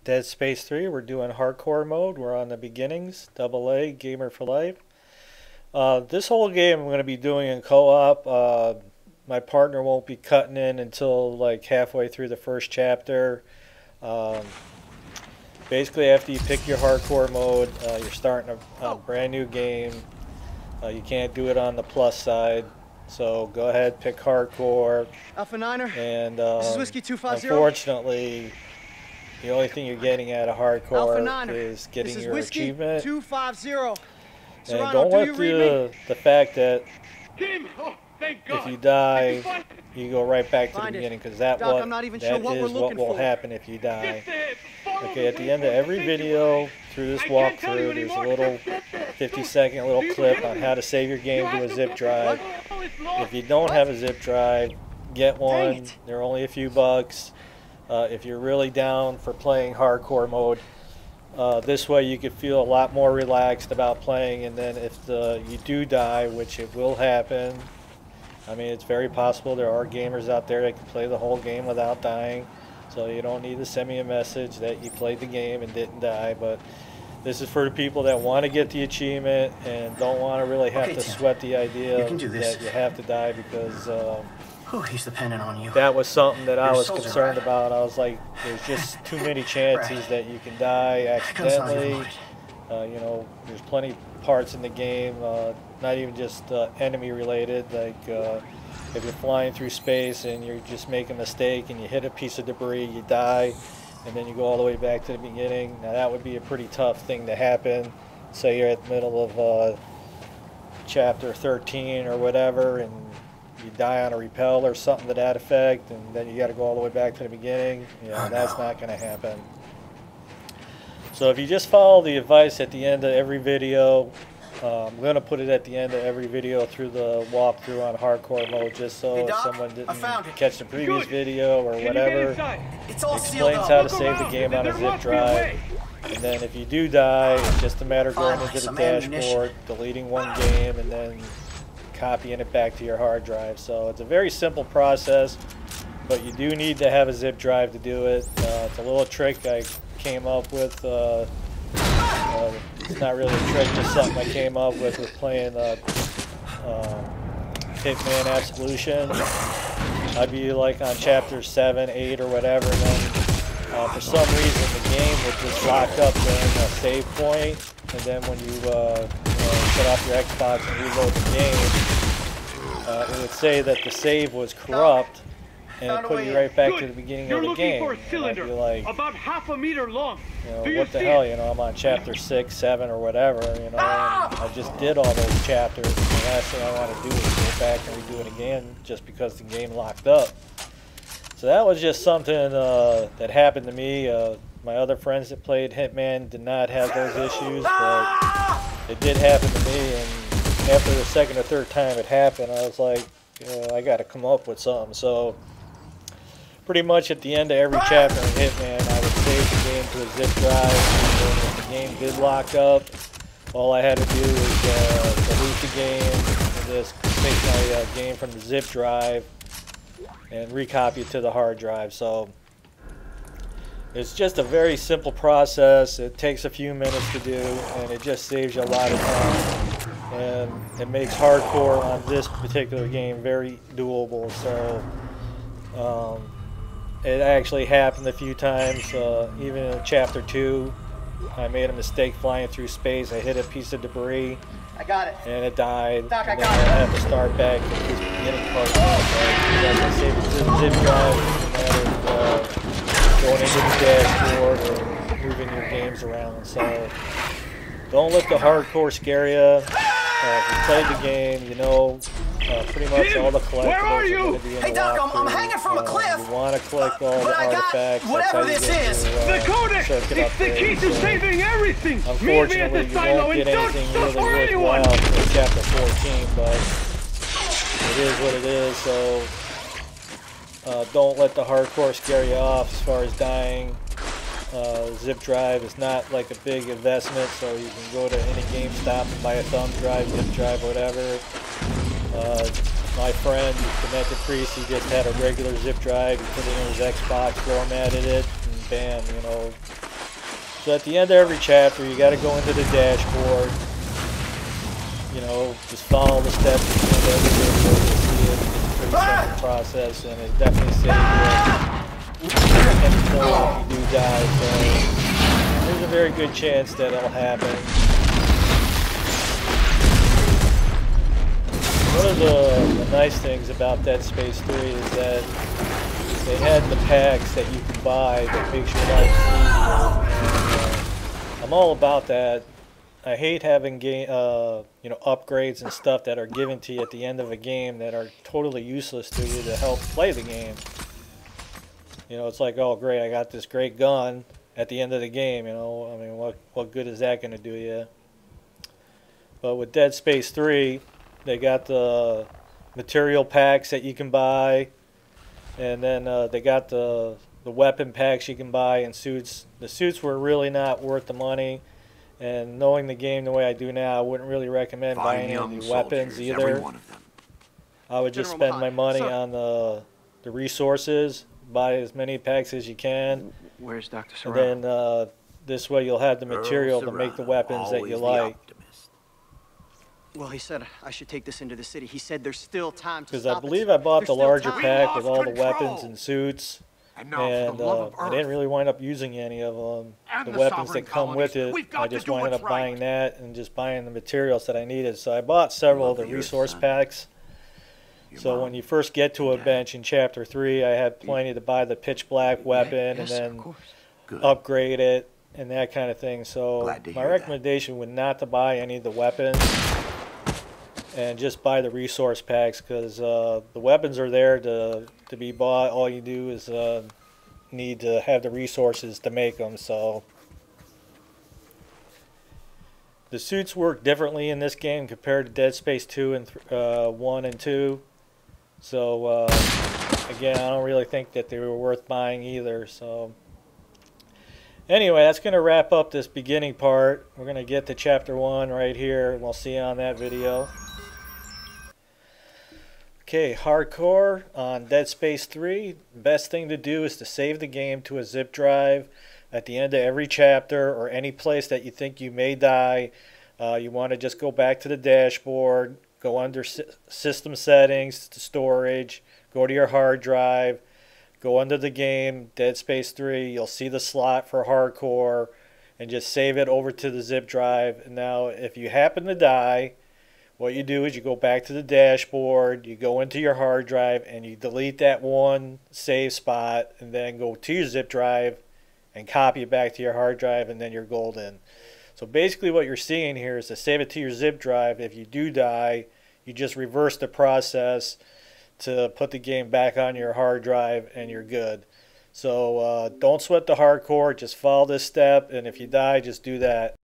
Dead Space 3. We're doing hardcore mode. We're on the beginnings. AA, Gamer for Life. This whole game I'm going to be doing in co-op. My partner won't be cutting in until like halfway through the first chapter. Basically, after you pick your hardcore mode, you're starting a brand new game. You can't do it on the plus side. So go ahead, pick hardcore. Alpha Niner. And this is Whiskey 250. Unfortunately, the only thing you're getting out of hardcore is getting your achievement. 250. And Serrano, don't let the fact that if you die, you go right back to the beginning, because that is what will happen if you die. Okay, at the end of every video through this walkthrough, there's a little 50-second little clip on how to save your game to a zip drive. If you don't have a zip drive, get one. They're only a few bucks. If you're really down for playing hardcore mode, this way you could feel a lot more relaxed about playing. And then if you do die, which it will happen, I mean, it's very possible. There are gamers out there that can play the whole game without dying, so you don't need to send me a message that you played the game and didn't die. But this is for the people that want to get the achievement and don't want to really have to sweat the idea that you have to die, because he's dependent on you. That was something that I was concerned about. I was like, there's just too many chances that you can die accidentally. You know, there's plenty of parts in the game, not even just enemy related, like if you're flying through space and you just make a mistake and you hit a piece of debris, you die, and then you go all the way back to the beginning. Now that would be a pretty tough thing to happen. Say you're at the middle of chapter 13 or whatever, and you die on a rappel or something to that effect, and then you got to go all the way back to the beginning. You know, that's not going to happen. So if you just follow the advice at the end of every video, I'm going to put it at the end of every video through the walkthrough on hardcore mode, just so someone didn't catch the previous video or whatever. It explains how to save the game on a zip drive. And then if you do die, it's just a matter of going into the dashboard, deleting one game, and then copying it back to your hard drive. So it's a very simple process, but you do need to have a zip drive to do it. It's a little trick I came up with. It's not really a trick, just something I came up with playing Hitman Absolution. I'd be like on chapter 7, 8 or whatever, and then for some reason the game would just lock up during a save point, and then when you shut off your Xbox and reload the game, it would say that the save was corrupt, and it put you right back to the beginning of the game. And I'd be like, about half a meter long. You know, what the hell, you know, I'm on chapter 6, 7 or whatever, you know, and I just did all those chapters, and the last thing I want to do is go back and redo it again just because the game locked up. So that was just something that happened to me. My other friends that played Hitman did not have those issues, but it did happen to me, and after the second or third time it happened, I was like, you know, I got to come up with something. So pretty much at the end of every chapter in Hitman, I would save the game to a zip drive. And when the game did lock up, all I had to do was delete the game and just take my game from the zip drive and recopy it to the hard drive. So it's just a very simple process. It takes a few minutes to do, and it just saves you a lot of time. And it makes hardcore on this particular game very doable. So it actually happened a few times. Even in chapter 2, I made a mistake flying through space. I hit a piece of debris. I got it. And it died. Doc, and then I had to start back at this beginning part. Because I saved it to the zip drive. Going into the dashboard or moving your games around. So don't let the hardcore scare you. If you played the game, you know pretty much all the collectibles are going to be in the Doc, I'm hanging from a cliff. You want to collect all the artifacts. Whatever this is. The codex! It's the key to saving everything! Unfortunately, you won't get anything really worthwhile until chapter 14, but it is what it is, so don't let the hardcore scare you off as far as dying. Zip drive is not like a big investment, so you can go to any GameStop and buy a thumb drive, zip drive, whatever. My friend who connected Priest, he just had a regular zip drive, he put it in his Xbox, formatted it, and bam, you know, So at the end of every chapter, you got to go into the dashboard. You know, just follow the steps at the end of every video. You'll see it. It's a pretty simple process, and it definitely saves you any more if you do die. So there's a very good chance that it'll happen. One of the nice things about Dead Space 3 is that they had the packs that you can buy that makes your life easier. And, I'm all about that. I hate having game, you know, upgrades and stuff that are given to you at the end of a game that are totally useless to you to help play the game. You know, it's like, oh great, I got this great gun at the end of the game. You know, I mean, what good is that going to do you? But with Dead Space 3, they got the material packs that you can buy, and then they got the weapon packs you can buy and suits. The suits were really not worth the money, and knowing the game the way I do now, I wouldn't really recommend buying any weapons either. I would just spend my money on the resources, buy as many packs as you can. Where's Dr. Serrano? And then this way you'll have the material to make the weapons that you like. Well, he said I should take this into the city. He said there's still time to stop it. Because I believe I bought the larger pack with all the weapons and suits, and I didn't really wind up using any of them. The weapons that come with it, I just wound up buying that and just buying the materials that I needed. So I bought several of the resource packs. So when you first get to a bench in Chapter 3, I had plenty to buy the pitch black weapon and then upgrade it and that kind of thing. So my recommendation would not to buy any of the weapons and just buy the resource packs, because the weapons are there to be bought. All you do is need to have the resources to make them. So the suits work differently in this game compared to Dead Space 2 and 1 and 2. So again, I don't really think that they were worth buying either. So anyway, that's going to wrap up this beginning part. We're going to get to Chapter 1 right here, and we'll see you on that video. Okay, hardcore on Dead Space 3. Best thing to do is to save the game to a zip drive at the end of every chapter, or any place that you think you may die. You want to just go back to the dashboard, go under system settings to storage, go to your hard drive, go under the game, Dead Space 3. You'll see the slot for hardcore, and just save it over to the zip drive. Now, if you happen to die, what you do is you go back to the dashboard, you go into your hard drive, and you delete that one save spot, and then go to your zip drive and copy it back to your hard drive, and then you're golden. So basically what you're seeing here is to save it to your zip drive. If you do die, you just reverse the process to put the game back on your hard drive, and you're good. So don't sweat the hardcore, just follow this step, and if you die, just do that.